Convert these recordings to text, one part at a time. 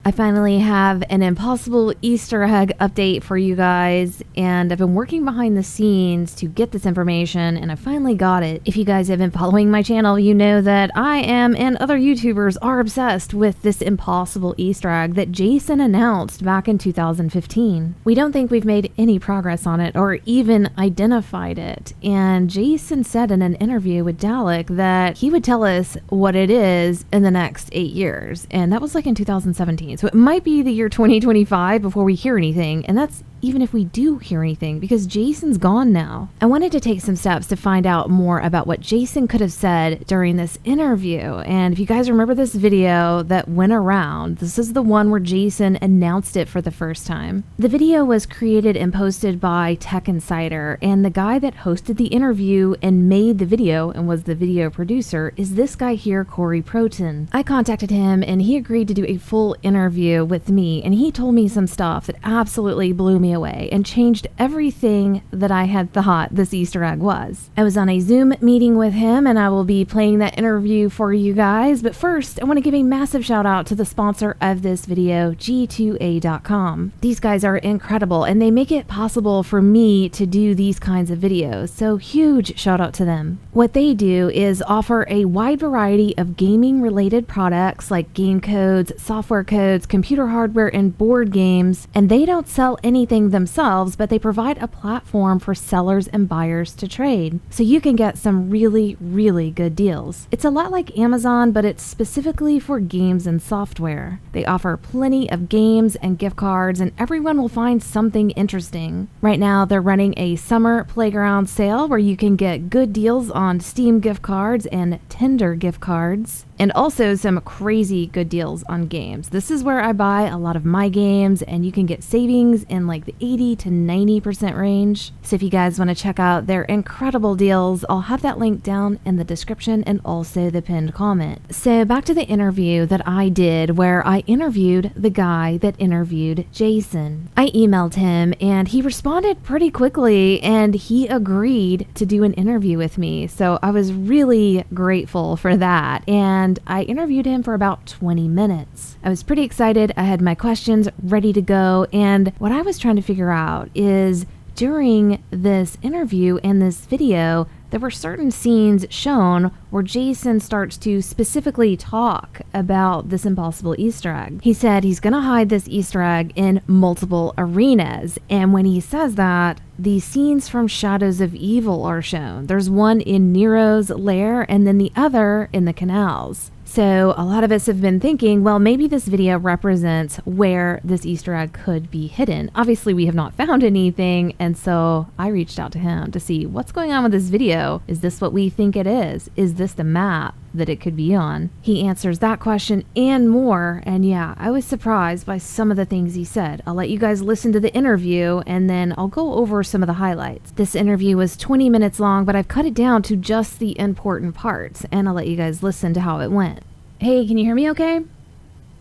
I finally have an impossible Easter egg update for you guys, and I've been working behind the scenes to get this information, and I finally got it. If you guys have been following my channel, you know that I am and other YouTubers are obsessed with this impossible Easter egg that Jason announced back in 2015. We don't think we've made any progress on it or even identified it, and Jason said in an interview with Dalek that he would tell us what it is in the next 8 years, and that was like in 2017. So it might be the year 2025 before we hear anything, and that's even if we do hear anything, because Jason's gone now. I wanted to take some steps to find out more about what Jason could have said during this interview. And if you guys remember this video that went around, this is the one where Jason announced it for the first time. The video was created and posted by Tech Insider, and the guy that hosted the interview and made the video and was the video producer is this guy here, Corey Protin. I contacted him and he agreed to do a full interview with me, and he told me some stuff that absolutely blew me away and changed everything that I had thought this Easter egg was. I was on a Zoom meeting with him, and I will be playing that interview for you guys, but first I want to give a massive shout out to the sponsor of this video, G2A.com. These guys are incredible and they make it possible for me to do these kinds of videos, so huge shout out to them. What they do is offer a wide variety of gaming related products like game codes, software codes, computer hardware, and board games, and they don't sell anything themselves, but they provide a platform for sellers and buyers to trade, so you can get some really good deals. It's a lot like Amazon, but it's specifically for games and software. They offer plenty of games and gift cards, and everyone will find something interesting. Right now they're running a summer playground sale where you can get good deals on Steam gift cards and Tinder gift cards, and also some crazy good deals on games. This is where I buy a lot of my games, and you can get savings in like the 80 to 90% range. So if you guys want to check out their incredible deals, I'll have that link down in the description and also the pinned comment. So back to the interview that I did, where I interviewed the guy that interviewed Jason. I emailed him and he responded pretty quickly, and he agreed to do an interview with me. So I was really grateful for that, and I interviewed him for about 20 minutes. I was pretty excited. I had my questions ready to go, and what I was trying to figure out is during this interview and this video, there were certain scenes shown where Jason starts to specifically talk about this impossible Easter egg. He said he's gonna hide this Easter egg in multiple arenas, and when he says that, the scenes from Shadows of Evil are shown. There's one in Nero's lair and then the other in the canals. So a lot of us have been thinking, well, maybe this video represents where this Easter egg could be hidden. Obviously, we have not found anything, and so I reached out to him to see what's going on with this video. Is this what we think it is? Is this the map that it could be on? He answers that question and more, and yeah, I was surprised by some of the things he said. I'll let you guys listen to the interview, and then I'll go over some of the highlights. This interview was 20 minutes long, but I've cut it down to just the important parts, and I'll let you guys listen to how it went. Hey, can you hear me okay?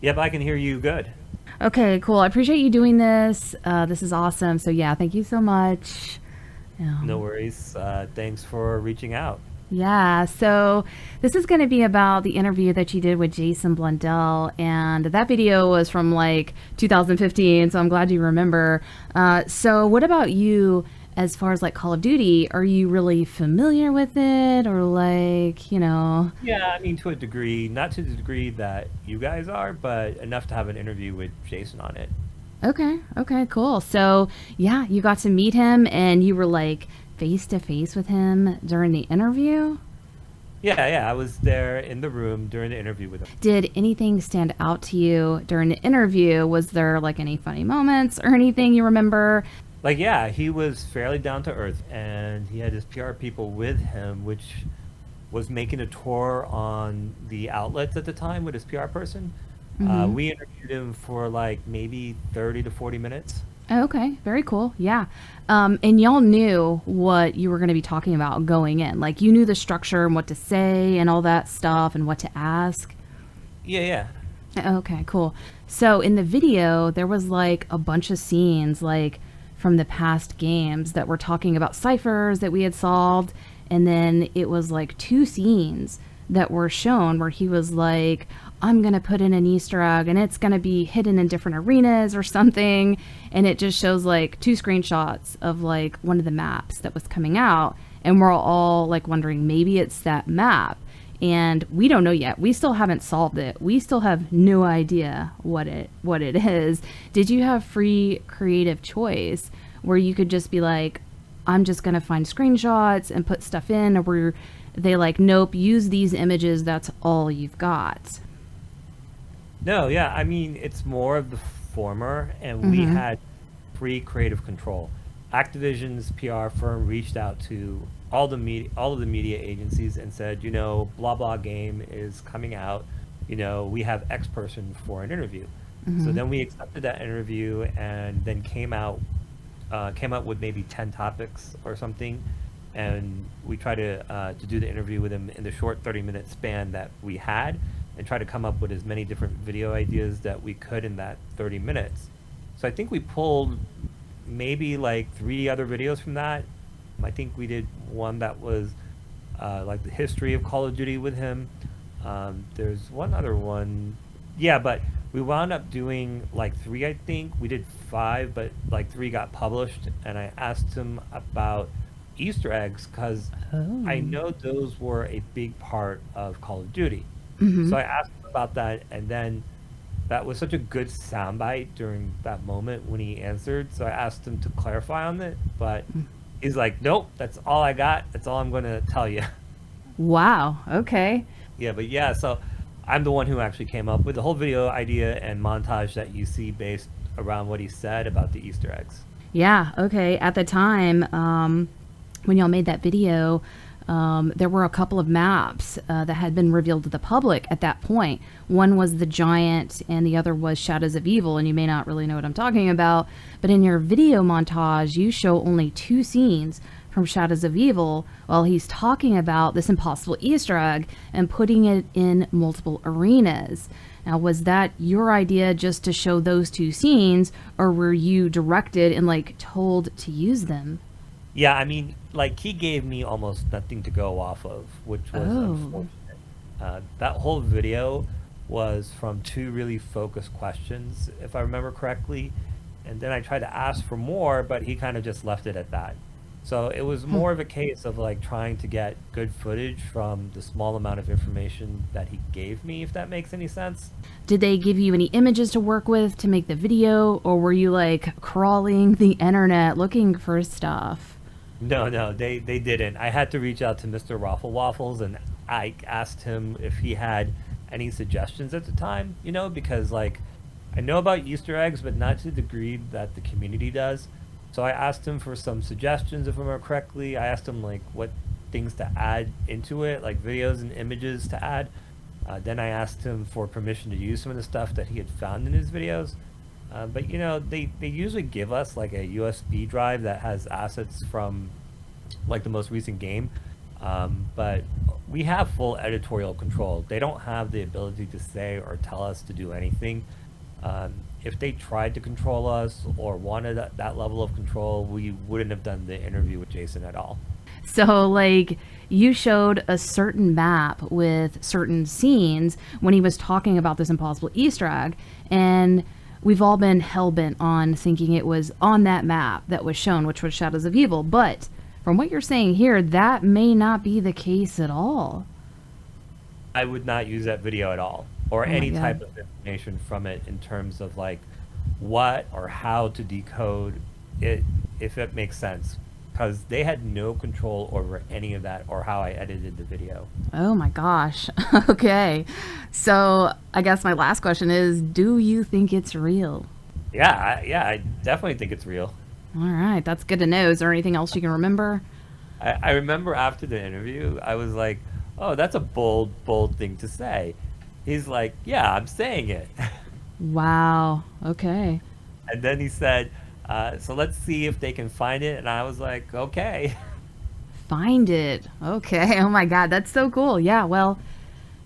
Yep, I can hear you good. Okay, cool. I appreciate you doing this. This is awesome. So yeah, thank you so much. No worries. Thanks for reaching out. Yeah, so this is going to be about the interview that you did with Jason Blundell, and that video was from like 2015, so I'm glad you remember. So what about you as far as like Call of Duty? Are you really familiar with it, or like, you know? Yeah, I mean, to a degree, not to the degree that you guys are, but enough to have an interview with Jason on it. Okay, cool. So yeah, you got to meet him and you were like face to face with him during the interview? Yeah, I was there in the room during the interview with him. Did anything stand out to you during the interview? Was there like any funny moments or anything you remember? Like, yeah, he was fairly down to earth, and he had his PR people with him, which was making a tour on the outlets at the time with his PR person. We interviewed him for like maybe 30 to 40 minutes. Oh, okay, very cool. Yeah. And y'all knew what you were going to be talking about going in. Like, you knew the structure and what to say and all that stuff and what to ask. Yeah. Okay, cool. So in the video, there was like a bunch of scenes like from the past games that were talking about ciphers that we had solved. And then it was like 2 scenes that were shown where he was like, I'm going to put in an Easter egg and it's going to be hidden in different arenas or something. And it just shows like 2 screenshots of like one of the maps that was coming out. And we're all like wondering, maybe it's that map. And we don't know yet. We still haven't solved it. We still have no idea what it is. Did you have free creative choice where you could just be like, I'm just going to find screenshots and put stuff in? Or were they like, nope, use these images, that's all you've got? No, yeah, I mean, it's more of the former, and we had free creative control. Activision's PR firm reached out to all of the media agencies and said, you know, blah blah game is coming out. You know, we have X person for an interview. So then we accepted that interview, and then came out with maybe 10 topics or something, and we tried to do the interview with him in the short 30-minute span that we had, and try to come up with as many different video ideas that we could in that 30 minutes. So I think we pulled maybe like 3 other videos from that. I think we did one that was like the history of Call of Duty with him. There's one other one. Yeah, but we wound up doing like 3, I think. We did 5, but like 3 got published. And I asked him about Easter eggs because I know those were a big part of Call of Duty. So I asked him about that, and then that was such a good soundbite during that moment when he answered. So I asked him to clarify on it, but he's like, nope, that's all I got. That's all I'm going to tell you. Wow. Okay. Yeah, but yeah, so I'm the one who actually came up with the whole video idea and montage that you see based around what he said about the Easter eggs. Yeah. Okay. At the time, when y'all made that video, there were a couple of maps that had been revealed to the public at that point. One was the Giant and the other was Shadows of Evil, and you may not really know what I'm talking about, but in your video montage you show only 2 scenes from Shadows of Evil while he's talking about this impossible Easter egg and putting it in multiple arenas. Now, was that your idea just to show those 2 scenes, or were you directed and like told to use them? Yeah, I mean, like, he gave me almost nothing to go off of, which was unfortunate. That whole video was from 2 really focused questions, if I remember correctly. And then I tried to ask for more, but he kind of just left it at that. So it was more of a case of, like, trying to get good footage from the small amount of information that he gave me, if that makes any sense. Did they give you any images to work with to make the video, or were you, like, crawling the internet looking for stuff? No, they didn't. I had to reach out to Mr. Raffle Waffles, and I asked him if he had any suggestions at the time, you know, because, like, I know about Easter eggs, but not to the degree that the community does. So I asked him for some suggestions, if I remember correctly. I asked him, like, what things to add into it, like videos and images to add. Then I asked him for permission to use some of the stuff that he had found in his videos. But, you know, they usually give us, like, a USB drive that has assets from, like, the most recent game. But we have full editorial control. They don't have the ability to say or tell us to do anything. If they tried to control us or wanted that level of control, we wouldn't have done the interview with Jason at all. So, like, you showed a certain map with certain scenes when he was talking about this impossible Easter egg, and we've all been hell-bent on thinking it was on that map that was shown, which was Shadows of Evil. But from what you're saying here, that may not be the case at all. I would not use that video at all, or any type of information from it in terms of, like, what or how to decode it, if it makes sense, because they had no control over any of that or how I edited the video. Oh my gosh. Okay. So I guess my last question is, do you think it's real? Yeah, I definitely think it's real. All right. That's good to know. Is there anything else you can remember? I remember after the interview, I was like, oh, that's a bold thing to say. He's like, yeah, I'm saying it. Wow. Okay. And then he said, so let's see if they can find it. And I was like, okay. Find it. Okay. Oh my God. That's so cool. Yeah. Well,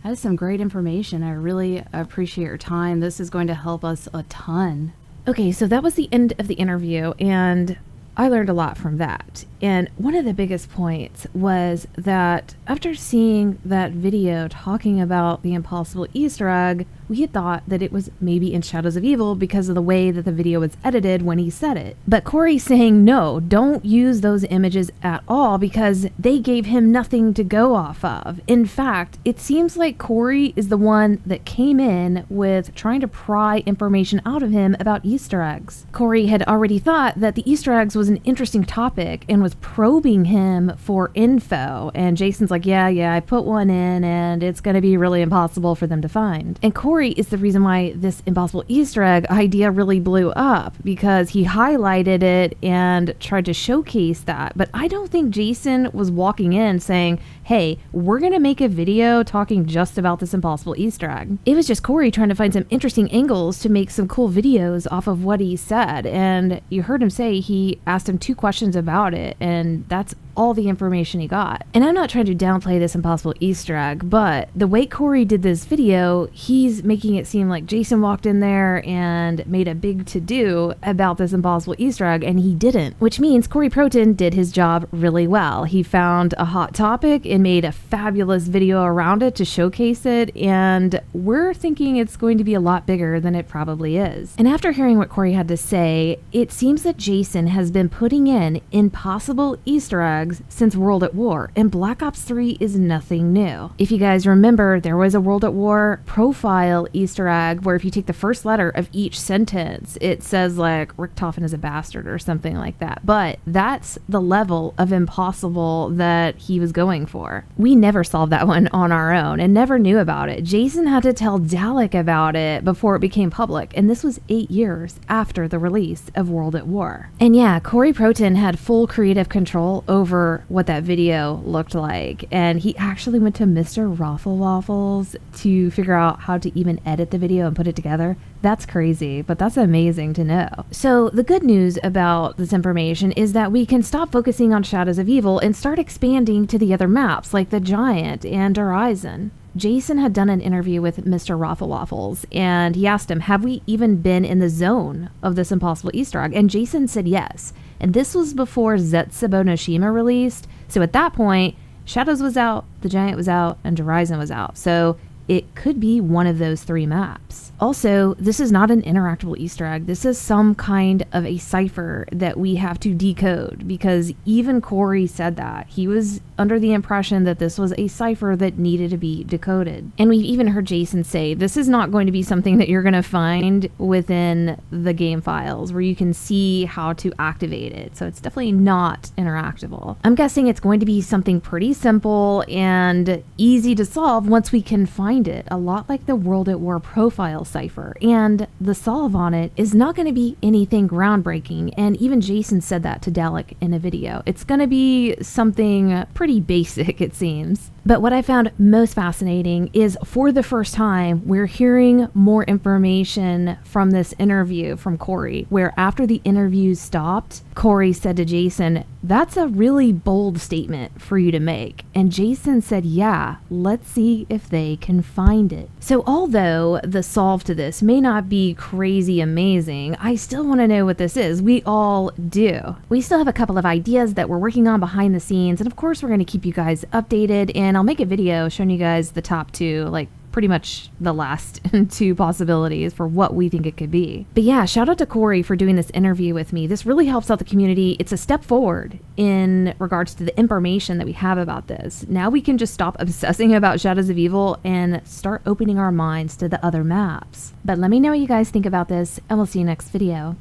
that is some great information. I really appreciate your time. This is going to help us a ton. Okay, so that was the end of the interview, and I learned a lot from that. And one of the biggest points was that after seeing that video talking about the impossible Easter egg, we had thought that it was maybe in Shadows of Evil because of the way that the video was edited when he said it. But Corey's saying, no, don't use those images at all because they gave him nothing to go off of. In fact, it seems like Corey is the one that came in with trying to pry information out of him about Easter eggs. Corey had already thought that the Easter eggs was an interesting topic and was probing him for info. And Jason's like, yeah, I put one in and it's going to be really impossible for them to find. And Corey is the reason why this impossible Easter egg idea really blew up, because he highlighted it and tried to showcase that. But I don't think Jason was walking in saying, hey, we're going to make a video talking just about this impossible Easter egg. It was just Corey trying to find some interesting angles to make some cool videos off of what he said. And you heard him say he asked him 2 questions about it, and that's all the information he got. And I'm not trying to downplay this impossible Easter egg, but the way Corey did this video, he's making it seem like Jason walked in there and made a big to-do about this impossible Easter egg, and he didn't, which means Corey Protin did his job really well. He found a hot topic and made a fabulous video around it to showcase it, and we're thinking it's going to be a lot bigger than it probably is. And after hearing what Corey had to say, it seems that Jason has been putting in impossible Easter eggs since World at War, and Black Ops 3 is nothing new. If you guys remember, there was a World at War profile Easter egg where if you take the first letter of each sentence, it says like Richkiller is a bastard or something like that. But that's the level of impossible that he was going for. We never solved that one on our own and never knew about it. Jason had to tell Dalek about it before it became public, and this was 8 years after the release of World at War. And yeah, Corey Protin had full creative control over what that video looked like, and he actually went to Mr. Waffles to figure out how to even edit the video and put it together. That's crazy, but that's amazing to know. So the good news about this information is that we can stop focusing on Shadows of Evil and start expanding to the other maps like the Giant and Horizon. Jason had done an interview with Mr. Waffles, and he asked him, have we even been in the zone of this impossible Easter egg? And Jason said yes. And this was before Zetsubou no Shima released. So at that point, Shadows was out, the Giant was out, and Horizon was out. So it could be one of those 3 maps. Also, this is not an interactable Easter egg. This is some kind of a cipher that we have to decode, because even Corey said that. He was under the impression that this was a cipher that needed to be decoded. And we've even heard Jason say, this is not going to be something that you're going to find within the game files where you can see how to activate it. So it's definitely not interactable. I'm guessing it's going to be something pretty simple and easy to solve once we can find it, a lot like the World at War profile cipher. And the solve on it is not going to be anything groundbreaking, and even Jason said that to Dalek in a video. It's going to be something pretty basic, it seems. But what I found most fascinating is, for the first time, we're hearing more information from this interview from Corey, where after the interview stopped, Corey said to Jason, that's a really bold statement for you to make. And Jason said, yeah, let's see if they can find it. So although the solve to this may not be crazy amazing, I still want to know what this is. We all do. We still have a couple of ideas that we're working on behind the scenes, and of course we're going to keep you guys updated, and I'll make a video showing you guys the top 2, like pretty much the last 2 possibilities for what we think it could be. But yeah, shout out to Corey for doing this interview with me. This really helps out the community. It's a step forward in regards to the information that we have about this. Now we can just stop obsessing about Shadows of Evil and start opening our minds to the other maps. But let me know what you guys think about this, and we'll see you next video.